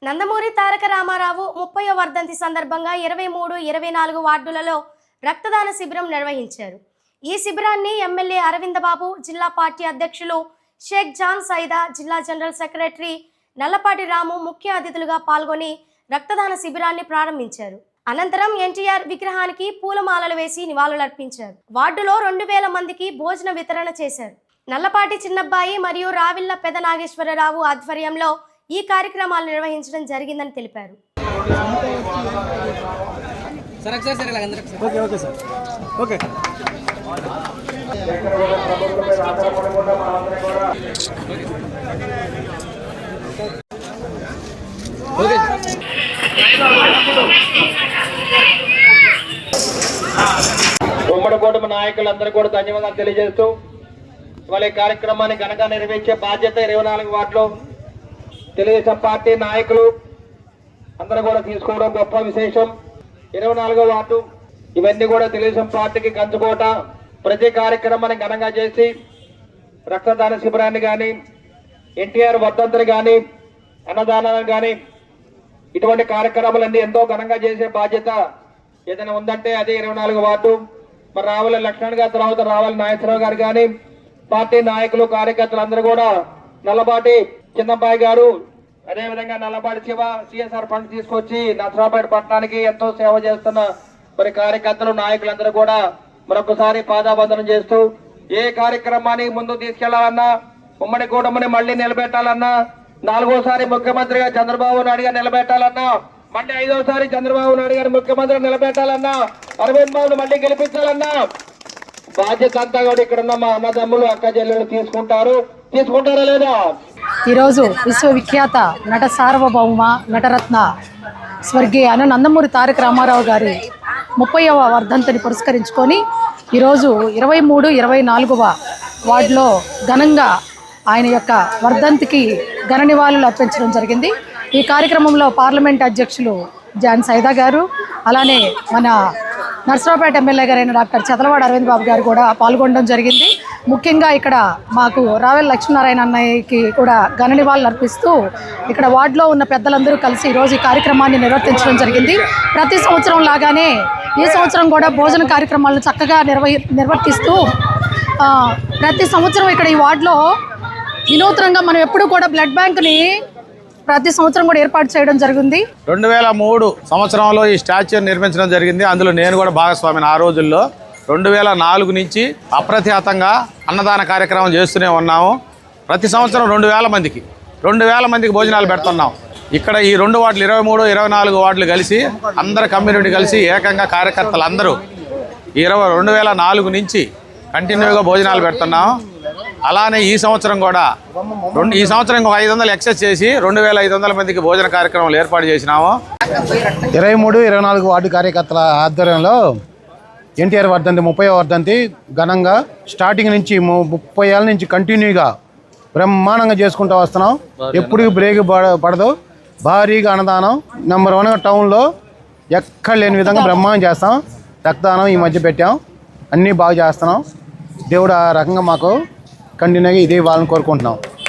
నందమూరి తారక రామారావు 30వ వర్ధంతి సందర్భంగా 23, 24 వార్డులలో రక్తదాన శిబిరం నిర్వహించారు. ఈ శిబిరాన్ని ఎమ్మెల్యే అరవిందబాబు, జిల్లా పార్టీ అధ్యక్షులు షేక్ జాన్ సైదా, జిల్లా జనరల్ సెక్రటరీ నల్లపాటి రాము ముఖ్య అతిథులుగా పాల్గొని రక్తదాన శిబిరాన్ని ప్రారంభించారు. అనంతరం ఎన్టీఆర్ విగ్రహానికి పూలమాలలు వేసి నివాళులర్పించారు. వార్డులో 2000 మందికి భోజన వితరణ చేశారు. నల్లపాటి చిన్నబ్బాయి మరియు రావిళ్ల పెద నాగేశ్వరరావు ఆధ్వర్యంలో ఈ కార్యక్రమాలు నిర్వహించడం జరిగిందని తెలిపారు. ఉమ్మడి కూటమి నాయకులందరూ కూడా ధన్యవాదాలు తెలియజేస్తూ ఇవాళ ఈ కార్యక్రమాన్ని ఘనంగా నిర్వహించే బాధ్యత 24 వార్డులో తెలుగుదేశం పార్టీ నాయకులు అందరూ కూడా తీసుకోవడం గొప్ప విశేషం. 24వ వార్డు ఇవన్నీ కూడా తెలుగుదేశం పార్టీకి కంచుకోట. ప్రతి కార్యక్రమాన్ని ఘనంగా చేసి రక్తదాన శిబిరాన్ని కానీ, ఎన్టీఆర్ వర్ధంతులు కానీ, అన్నదానాలు కానీ ఇటువంటి కార్యక్రమాలన్నీ ఎంతో ఘనంగా చేసే బాధ్యత ఏదైనా ఉందంటే అదే 24వ వార్డు. మరి రావుల లక్ష్మణ్ గారి తర్వాత రావుల నాగేశ్వరరావు గారు కానీ, పార్టీ నాయకులు కార్యకర్తలు అందరూ కూడా నల్లపాటి చిన్నబ్బాయి గారు, అదేవిధంగా నల్లపాటి శివ సిఎస్ఆర్ ఫండ్ తీసుకొచ్చి నర్సరావుపేట పట్టణానికి ఎంతో సేవ చేస్తున్న మరి కార్యకర్తలు నాయకులందరూ కూడా మరొకసారి పాదాబంధనం చేస్తూ ఏ కార్యక్రమాన్ని ముందుకు తీసుకెళ్లాలన్నా, ఉమ్మడి కూటమిని మళ్లీ నిలబెట్టాలన్నా, 4వసారి ముఖ్యమంత్రిగా చంద్రబాబు నాయుడు గారు నిలబెట్టాలన్నా, మళ్ళీ 5వసారి చంద్రబాబు నాయుడు గారు ముఖ్యమంత్రిగా నిలబెట్టాలన్నా, అరవింద్ బాబును మళ్ళీ గెలిపించాలన్నా బాధ్యత అంతా కూడా ఇక్కడ ఉన్న మా అన్నదమ్ములు అక్క చెల్లెలు తీసుకుంటారా లేదా? ఈరోజు విశ్వవిఖ్యాత నట సార్వభౌమ నటరత్న స్వర్గీయ నందమూరి తారక రామారావు గారి 30వ వర్ధంతిని పురస్కరించుకొని ఈరోజు 23, 24వ వార్డులో ఘనంగా ఆయన యొక్క వర్ధంతికి ఘన నివాళులు అర్పించడం జరిగింది. ఈ కార్యక్రమంలో పార్లమెంట్ అధ్యక్షులు జాన్ సైదా గారు, అలానే మన నర్సరావుపేట ఎమ్మెల్యే గారైన డాక్టర్ చదలవాడ అరవింద్ బాబు గారు కూడా పాల్గొనడం జరిగింది. ముఖ్యంగా ఇక్కడ మాకు రావెల లక్ష్మీనారాయణ అన్నయ్యకి కూడా ఘన నివాళులు అర్పిస్తూ ఇక్కడ వార్డులో ఉన్న పెద్దలందరూ కలిసి ఈరోజు ఈ కార్యక్రమాన్ని నిర్వర్తించడం జరిగింది. ప్రతి సంవత్సరం లాగానే ఈ సంవత్సరం కూడా భోజన కార్యక్రమాలను చక్కగా నిర్వర్తిస్తూ ప్రతి సంవత్సరం ఇక్కడ ఈ వార్డులో వినూత్నంగా మనం ఎప్పుడూ కూడా బ్లడ్ బ్యాంక్ని ప్రతి సంవత్సరం కూడా ఏర్పాటు చేయడం జరిగింది. 2003 సంవత్సరంలో ఈ స్టాచ్యూ నిర్మించడం జరిగింది. అందులో నేను కూడా భాగస్వామిని. ఆ రోజుల్లో 2004 నుంచి అప్రతిహతంగా అన్నదాన కార్యక్రమం చేస్తూనే ఉన్నాము. ప్రతి సంవత్సరం 2000 మందికి భోజనాలు పెడుతున్నాం. ఇక్కడ ఈ 2 వార్డులు 23, 24 వార్డులు కలిసి అందరు కమ్యూనిటీ కలిసి ఏకంగా కార్యకర్తలు అందరూ 2004 నుంచి కంటిన్యూగా భోజనాలు పెడుతున్నాం. అలానే ఈ సంవత్సరం కూడా ఈ సంవత్సరం ఇంకొక 500 ఎక్సెస్ చేసి 2500 మందికి భోజన కార్యక్రమాలు ఏర్పాటు చేసినాము. 23, 24 వార్డు కార్యకర్తల ఆధ్వర్యంలో ఎన్టీఆర్ వర్ధంతి 30వ వర్ధంతి ఘనంగా స్టార్టింగ్ నుంచి 30 ఏళ్ళ నుంచి కంటిన్యూగా బ్రహ్మాండంగా చేసుకుంటూ వస్తున్నాం. ఎప్పుడు బ్రేక్ పడదు. భారీగా అన్నదానం నెంబర్ 1గా టౌన్లో ఎక్కడ లేని విధంగా బ్రహ్మాండం చేస్తాం. రక్తదానం ఈ మధ్య పెట్టాం. అన్నీ బాగా చేస్తున్నాం. దేవుడు ఆ రకంగా మాకు కంటిన్యూగా ఇదే వాళ్ళని కోరుకుంటున్నాం.